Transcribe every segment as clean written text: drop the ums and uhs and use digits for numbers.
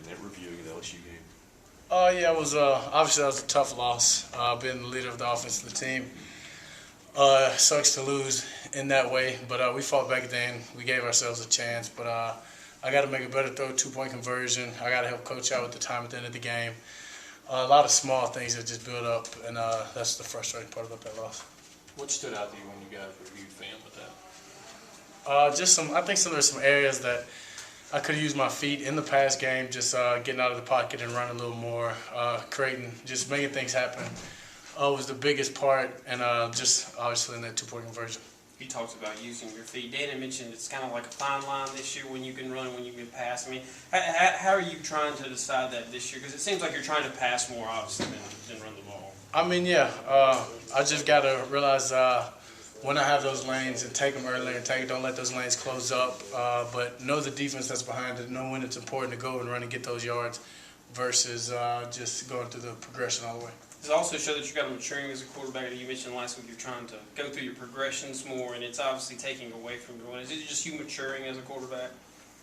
mind reviewing the LSU game? Yeah, it was obviously that was a tough loss. Being the leader of the offense of the team, sucks to lose in that way. But we fought back then. We gave ourselves a chance. But I got to make a better throw, 2-point conversion. I got to help coach out with the time at the end of the game. A lot of small things that just build up, and that's the frustrating part about that loss. What stood out to you when you guys reviewed film with that? I think there's some areas that I could have used my feet in the past game, just getting out of the pocket and running a little more, creating, just making things happen was the biggest part, and just obviously in that 2-point conversion. You talked about using your feet. Dana mentioned it's kind of like a fine line this year when you can run and when you can pass. I mean, how are you trying to decide that this year? Because it seems like you're trying to pass more, obviously, than run the ball. I mean, yeah. I just got to realize when I have those lanes and take them early and don't let those lanes close up. But know the defense that's behind it. Know when it's important to go and run and get those yards versus just going through the progression all the way. Does it also show that you've got maturing as a quarterback? You mentioned last week you're trying to go through your progressions more, and it's obviously taking away from your win. Is it just you maturing as a quarterback?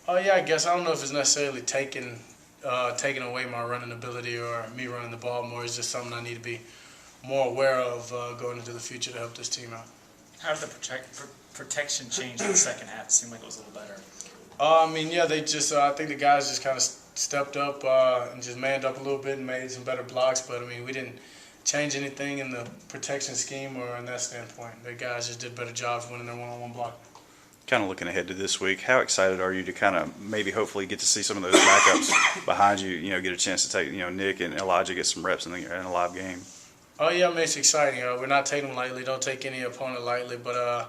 Oh, yeah, I guess. I don't know if it's necessarily taking away my running ability or me running the ball more. It's just something I need to be more aware of going into the future to help this team out. How did the protection change in the second half? It seemed like it was a little better. I mean, yeah, they just I think the guys just kind of stepped up and just manned up a little bit and made some better blocks. But, I mean, we didn't change anything in the protection scheme or in that standpoint. The guys just did better jobs winning their one-on-one block. Kind of looking ahead to this week, how excited are you to kind of maybe hopefully get to see some of those backups behind you, get a chance to take, Nick and Elijah get some reps in a live game? Oh, yeah, I mean, it's exciting. We're not taking them lightly. Don't take any opponent lightly. But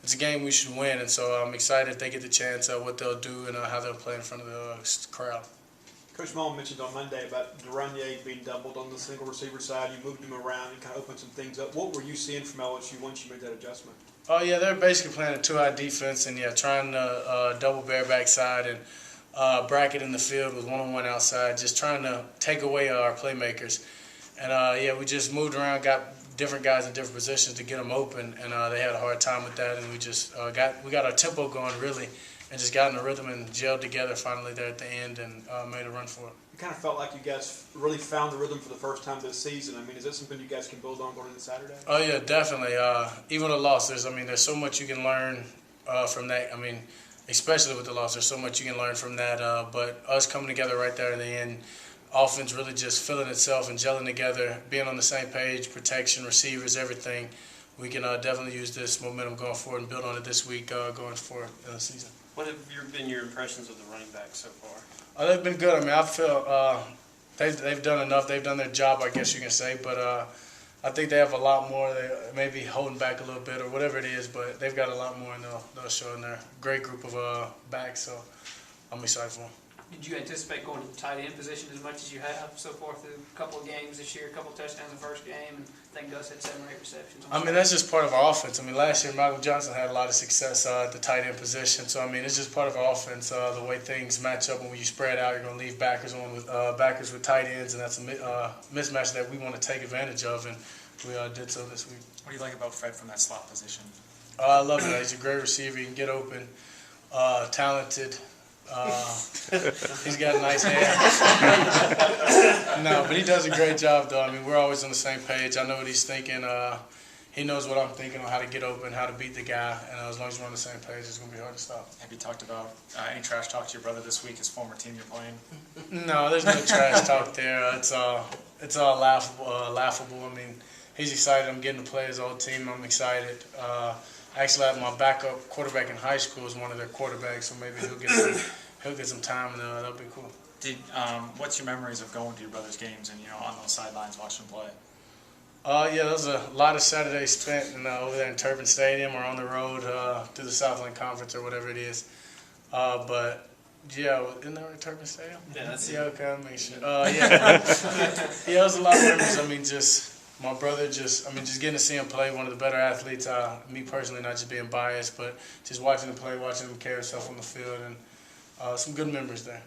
it's a game we should win, and so I'm excited if they get the chance what they'll do and how they'll play in front of the crowd. Coach Mullen mentioned on Monday about Duranier being doubled on the single receiver side. You moved him around and kind of opened some things up. What were you seeing from LSU once you made that adjustment? Oh, yeah, they're basically playing a 2-high defense and, trying to double bareback side and bracket in the field with one-on-one outside, just trying to take away our playmakers. And, we just moved around, got different guys in different positions to get them open, and they had a hard time with that. And we just got our tempo going, really, and just got in the rhythm and gelled together finally there at the end and made a run for it. You kind of felt like you guys really found the rhythm for the first time this season. I mean, is that something you guys can build on going into Saturday? Oh, yeah, definitely. Even a loss, there's so much you can learn from that. I mean, especially with the loss, there's so much you can learn from that. But us coming together right there in the end, offense really just filling itself and gelling together, being on the same page, protection, receivers, everything. We can definitely use this momentum going forward and build on it this week going forward in the season. What have been your impressions of the running backs so far? They've been good. I mean, I feel they've done enough. They've done their job, I guess you can say. But I think they have a lot more. They may be holding back a little bit or whatever it is, but they've got a lot more, and they'll show in there. Great group of backs, so I'm excited for them. Did you anticipate going to the tight end position as much as you have so far through a couple of games this year, a couple of touchdowns in the first game, and I think Gus had 7 or 8 receptions? I mean, that's just part of our offense. I mean, last year Michael Johnson had a lot of success at the tight end position. So, I mean, it's just part of our offense, the way things match up. And when you spread out, you're going to leave backers on with backers with tight ends, and that's a mismatch that we want to take advantage of, and we did so this week. What do you like about Fred from that slot position? I love it. He's a great receiver. He can get open, talented. He's got a nice hand. No, but he does a great job, though. I mean, we're always on the same page. I know what he's thinking. He knows what I'm thinking on how to get open, how to beat the guy. And as long as we're on the same page, it's going to be hard to stop. Have you talked about any trash talk to your brother this week, his former team you're playing? No, there's no trash talk there. It's all laughable. I mean, he's excited. I'm getting to play his old team. I'm excited. Actually, I had my backup quarterback in high school was one of their quarterbacks, so maybe he'll get some time, and that'll be cool. What's your memories of going to your brother's games and on those sidelines watching them play? Yeah, there was a lot of Saturdays spent over there in Turbine Stadium or on the road through the Southland Conference or whatever it is. But yeah, isn't that right, Turbine Stadium? Yeah, that's it. Yeah, okay, I'll make sure. Yeah, it was a lot of memories. I mean, my brother just getting to see him play, one of the better athletes, me personally, not just being biased, but just watching him play, watching him carry himself on the field, and some good memories there.